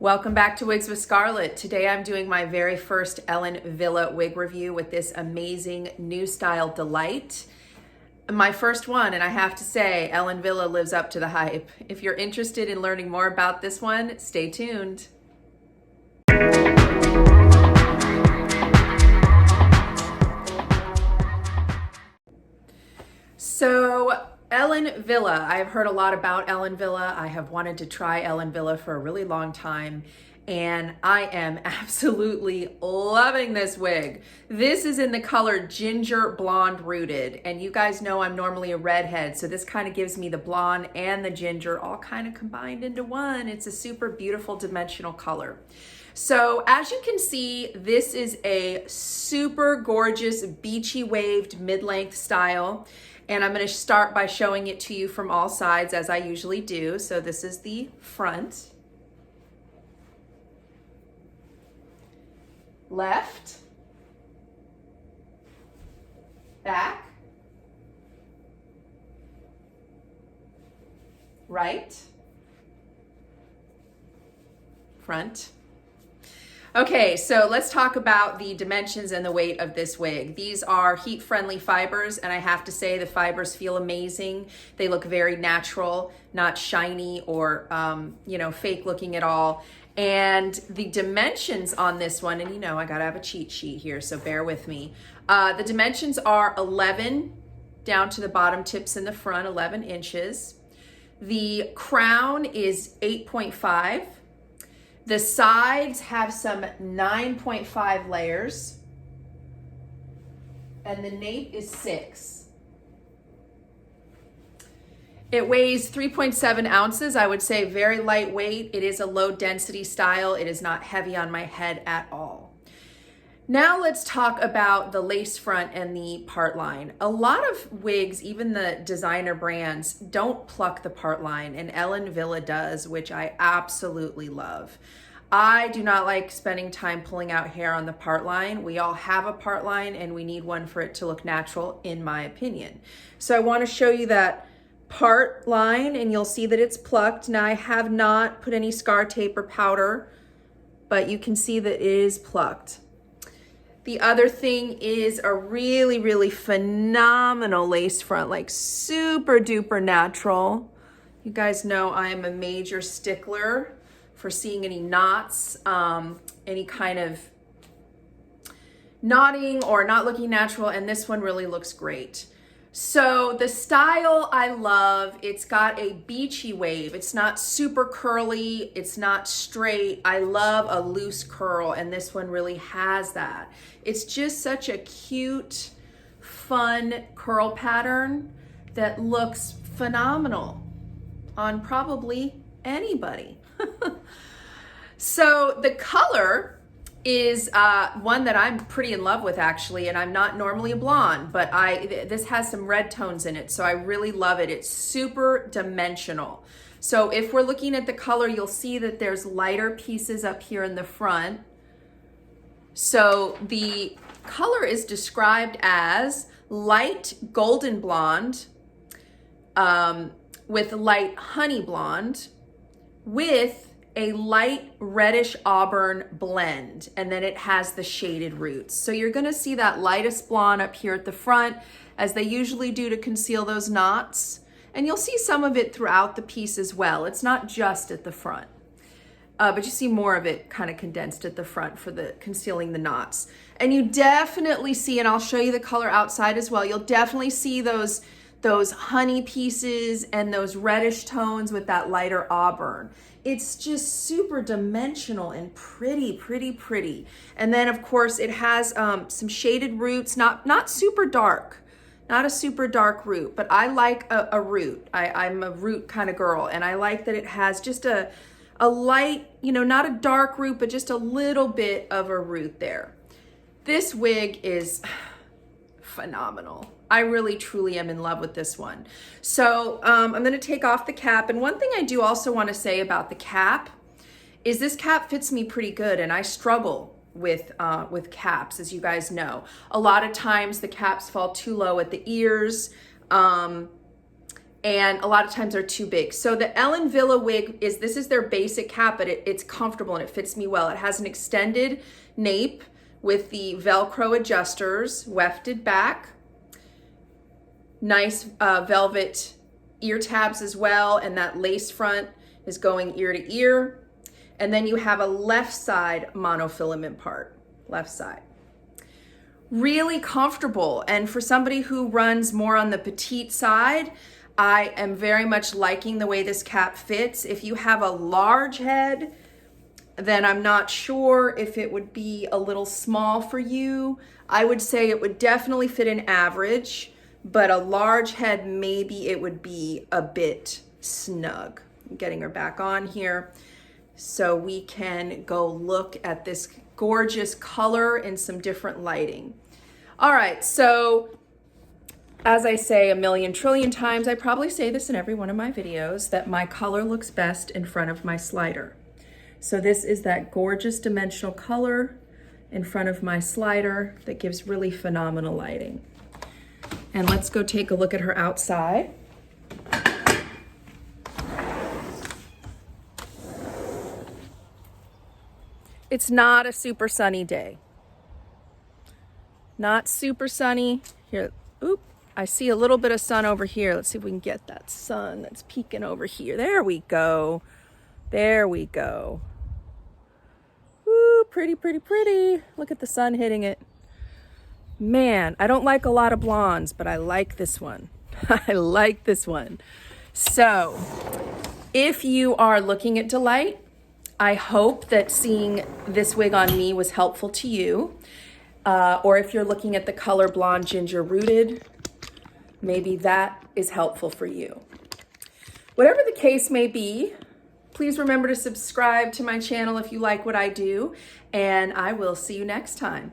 Welcome back to Wigs with Scarlett. Today I'm doing my very first Ellen Wille wig review with this amazing new style Delight. My first one, and I have to say, Ellen Wille lives up to the hype. If you're interested in learning more about this one, stay tuned. So, Ellen Wille. I've heard a lot about Ellen Wille. I have wanted to try Ellen Wille for a really long time, and I am absolutely loving this wig. This is in the color Ginger Blonde Rooted, and you guys know I'm normally a redhead, so this kind of gives me the blonde and the ginger all kind of combined into one. It's a super beautiful dimensional color. So as you can see, this is a super gorgeous beachy waved mid-length style. And I'm going to start by showing it to you from all sides as I usually do. So this is the front, left, back, right, front. Okay, so let's talk about the dimensions and the weight of this wig. These are heat-friendly fibers, and I have to say the fibers feel amazing. They look very natural, not shiny or, fake looking at all. And the dimensions on this one, and I gotta have a cheat sheet here, so bear with me. The dimensions are 11 down to the bottom tips in the front, 11 inches. The crown is 8.5. The sides have some 9.5 layers, and the nape is 6. It weighs 3.7 ounces. I would say very lightweight. It is a low density style. It is not heavy on my head at all. Now let's talk about the lace front and the part line. A lot of wigs, even the designer brands, don't pluck the part line, and Ellen Wille does, which I absolutely love. I do not like spending time pulling out hair on the part line. We all have a part line, and we need one for it to look natural, in my opinion. So I want to show you that part line, and you'll see that it's plucked. Now, I have not put any scar tape or powder, but you can see that it is plucked. The other thing is a really, really phenomenal lace front, like super duper natural. You guys know I am a major stickler for seeing any knots, any kind of knotting or not looking natural, and this one really looks great. So the style I love, it's got a beachy wave. It's not super curly, it's not straight. I love a loose curl, and this one really has that. It's just such a cute, fun curl pattern that looks phenomenal on probably anybody. So the color is one that I'm pretty in love with, actually, and I'm not normally a blonde, but this has some red tones in it, so I really love it. It's super dimensional. So if we're looking at the color, you'll see that there's lighter pieces up here in the front. So the color is described as light golden blonde with light honey blonde with a light reddish auburn blend, and then it has the shaded roots. So you're gonna see that lightest blonde up here at the front, as they usually do to conceal those knots. And you'll see some of it throughout the piece as well. It's not just at the front, but you see more of it kind of condensed at the front for the concealing the knots. And you definitely see, and I'll show you the color outside as well, you'll definitely see those honey pieces and those reddish tones with that lighter auburn. It's just super dimensional and pretty, pretty, pretty. And then of course it has some shaded roots, not super dark, not a super dark root, but I like a root. I'm a root kind of girl, and I like that it has just a light, not a dark root, but just a little bit of a root there. This wig is phenomenal. I really truly am in love with this one. So I'm gonna take off the cap. And one thing I do also wanna say about the cap is this cap fits me pretty good, and I struggle with caps, as you guys know. A lot of times the caps fall too low at the ears. and a lot of times they're too big. So the Ellen Wille wig this is their basic cap, but it's comfortable and it fits me well. It has an extended nape with the Velcro adjusters, wefted back, nice velvet ear tabs as well, and that lace front is going ear to ear. And then you have a left side monofilament part, left side. Really comfortable, and for somebody who runs more on the petite side, I am very much liking the way this cap fits. If you have a large head, then I'm not sure if it would be a little small for you. I would say it would definitely fit an average, but a large head, maybe it would be a bit snug. I'm getting her back on here so we can go look at this gorgeous color in some different lighting. All right, so as I say a million trillion times, I probably say this in every one of my videos, that my color looks best in front of my slider. So this is that gorgeous dimensional color in front of my slider that gives really phenomenal lighting. And let's go take a look at her outside. It's not a super sunny day. Not super sunny. Here, oop, I see a little bit of sun over here. Let's see if we can get that sun that's peeking over here. There we go. There we go. Woo, pretty, pretty, pretty. Look at the sun hitting it. Man, I don't like a lot of blondes, but I like this one. I like this one. So, if you are looking at Delight, I hope that seeing this wig on me was helpful to you. Or if you're looking at the color Blonde Ginger Rooted, maybe that is helpful for you. Whatever the case may be, please remember to subscribe to my channel if you like what I do, and I will see you next time.